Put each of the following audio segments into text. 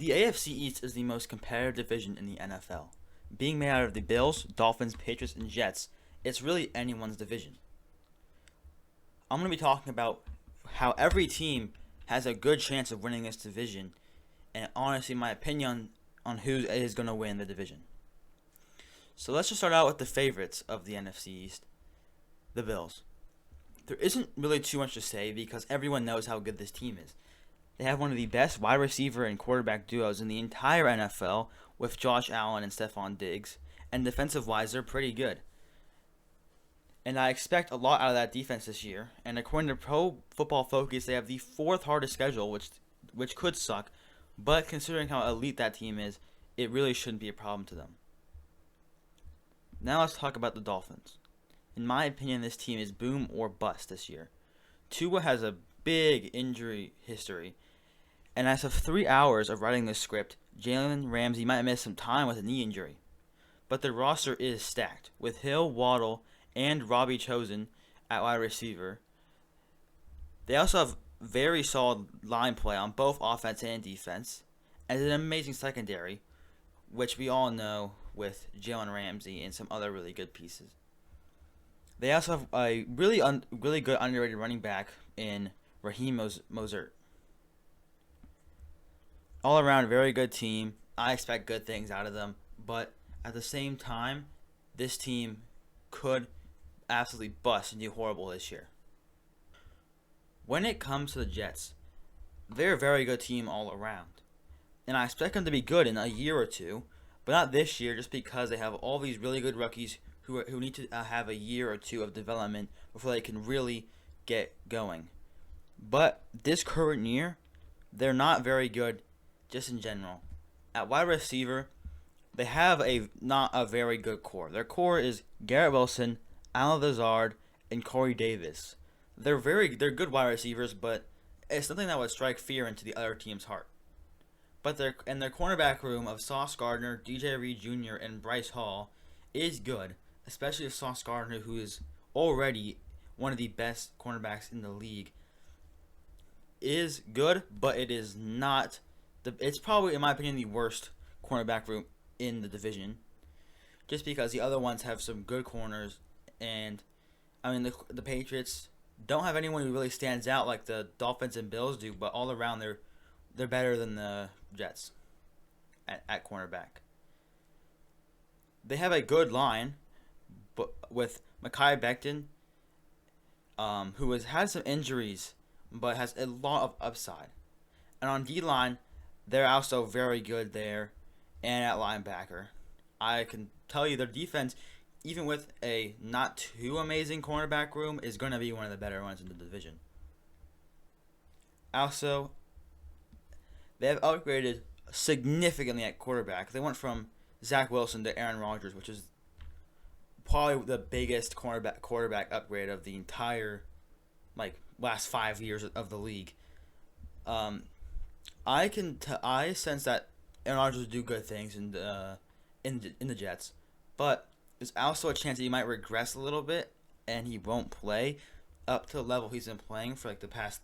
The AFC East is the most competitive division in the NFL. Being made out of the Bills, Dolphins, Patriots, and Jets, it's really anyone's division. I'm going to be talking about how every team has a good chance of winning this division, and honestly, my opinion on who is going to win the division. So let's just start out with the favorites of the NFC East, the Bills. There isn't really too much to say because everyone knows how good this team is. They have one of the best wide receiver and quarterback duos in the entire NFL with Josh Allen and Stephon Diggs, and defensive-wise, they're pretty good. And I expect a lot out of that defense this year. And according to Pro Football Focus, they have the fourth hardest schedule, which could suck, but considering how elite that team is, it really shouldn't be a problem to them. Now let's talk about the Dolphins. In my opinion, this team is boom or bust this year. Tua has a big injury history, and as of 3 hours of writing this script, Jalen Ramsey might miss some time with a knee injury. But the roster is stacked, with Hill, Waddle, and Robbie Chosen at wide receiver. They also have very solid line play on both offense and defense, and an amazing secondary, which we all know with Jalen Ramsey and some other really good pieces. They also have a really good underrated running back in Raheem Mostert. All around, very good team. I expect good things out of them, but at the same time, this team could absolutely bust and do horrible this year. When it comes to the Jets, they're a very good team all around, and I expect them to be good in a year or two, but not this year just because they have all these really good rookies who need to have a year or two of development before they can really get going. But this current year, they're not very good just in general. At wide receiver, they have not a very good core. Their core is Garrett Wilson, Alan Lazard, and Corey Davis. They're good wide receivers, but it's something that would strike fear into the other team's heart. But their cornerback room of Sauce Gardner, DJ Reed Jr., and Bryce Hall is good, especially if Sauce Gardner, who is already one of the best cornerbacks in the league, is good, but it is not. It's probably, in my opinion, the worst cornerback room in the division, just because the other ones have some good corners, and I mean the Patriots don't have anyone who really stands out like the Dolphins and Bills do, but all around they're better than the Jets at cornerback. They have a good line, but with Mekhi Becton, who has had some injuries, but has a lot of upside. And on D-line, they're also very good there, and at linebacker. I can tell you their defense, even with a not too amazing cornerback room, is going to be one of the better ones in the division. Also, they have upgraded significantly at quarterback. They went from Zach Wilson to Aaron Rodgers, which is probably the biggest quarterback upgrade of the entire last 5 years of the league. I sense that Aaron Rodgers will do good things in the Jets, but there's also a chance that he might regress a little bit and he won't play up to the level he's been playing for the past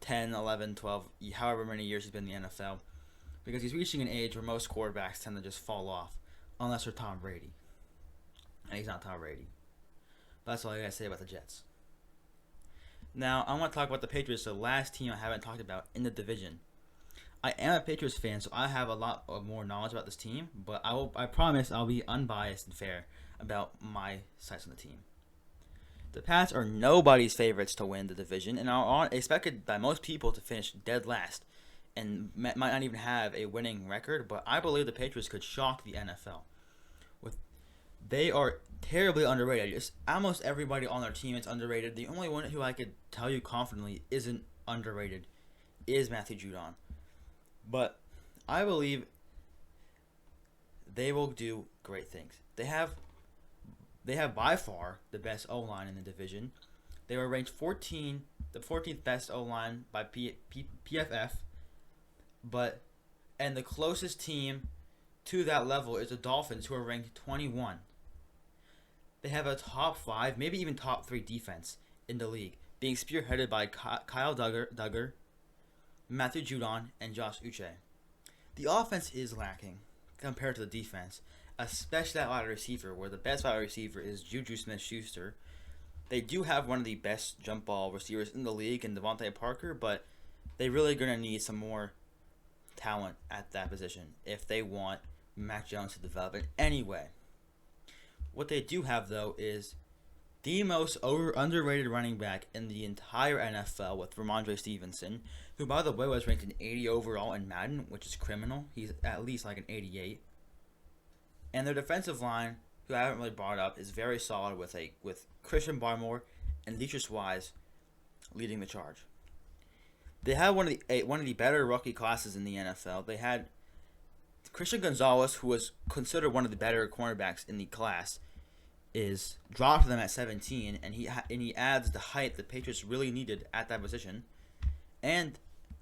10, 11, 12, however many years he's been in the NFL, because he's reaching an age where most quarterbacks tend to just fall off, unless they're Tom Brady, and he's not Tom Brady. But that's all I gotta say about the Jets. Now, I want to talk about the Patriots, the last team I haven't talked about in the division. I am a Patriots fan, so I have a lot of more knowledge about this team, but I promise I'll be unbiased and fair about my sides on the team. The Pats are nobody's favorites to win the division and are expected by most people to finish dead last and might not even have a winning record, but I believe the Patriots could shock the NFL. They are terribly underrated. Just almost everybody on their team is underrated. The only one who I could tell you confidently isn't underrated is Matthew Judon. But I believe they will do great things. They have by far the best O-line in the division. They were ranked the 14th best O-line by PFF, and the closest team to that level is the Dolphins, who are ranked 21. They have a top 5, maybe even top 3 defense in the league, being spearheaded by Kyle Duggar, Matthew Judon, and Josh Uche. The offense is lacking compared to the defense, especially that wide receiver, where the best wide receiver is Juju Smith-Schuster. They do have one of the best jump ball receivers in the league in Devontae Parker, but they're really going to need some more talent at that position if they want Mac Jones to develop in any way. What they do have, though, is the most underrated running back in the entire NFL with Ramondre Stevenson, who, by the way, was ranked an 80 overall in Madden, which is criminal. He's at least like an 88. And their defensive line, who I haven't really brought up, is very solid with Christian Barmore and Deatrice Wise leading the charge. They had one of the better rookie classes in the NFL. They had Christian Gonzalez, who was considered one of the better cornerbacks in the class, is dropped to them at 17, and he adds the height the Patriots really needed at that position. And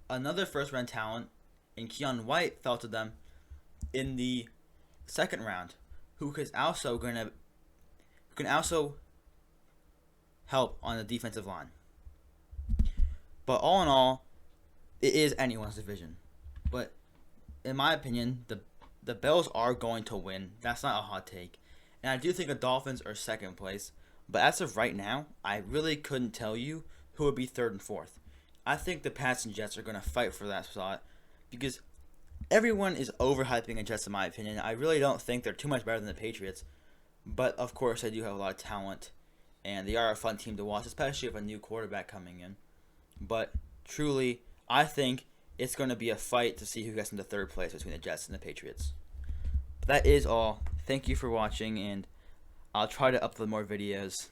another first-round talent in Keon White fell to them in the second round, who can also help on the defensive line. But all in all, it is anyone's division. But in my opinion, the Bills are going to win. That's not a hot take. And I do think the Dolphins are second place. But as of right now, I really couldn't tell you who would be third and fourth. I think the Pats and Jets are going to fight for that spot because everyone is overhyping the Jets in my opinion. I really don't think they're too much better than the Patriots. But of course, they do have a lot of talent. And they are a fun team to watch, especially with a new quarterback coming in. But truly, I think it's going to be a fight to see who gets into third place between the Jets and the Patriots. But that is all. Thank you for watching, and I'll try to upload more videos.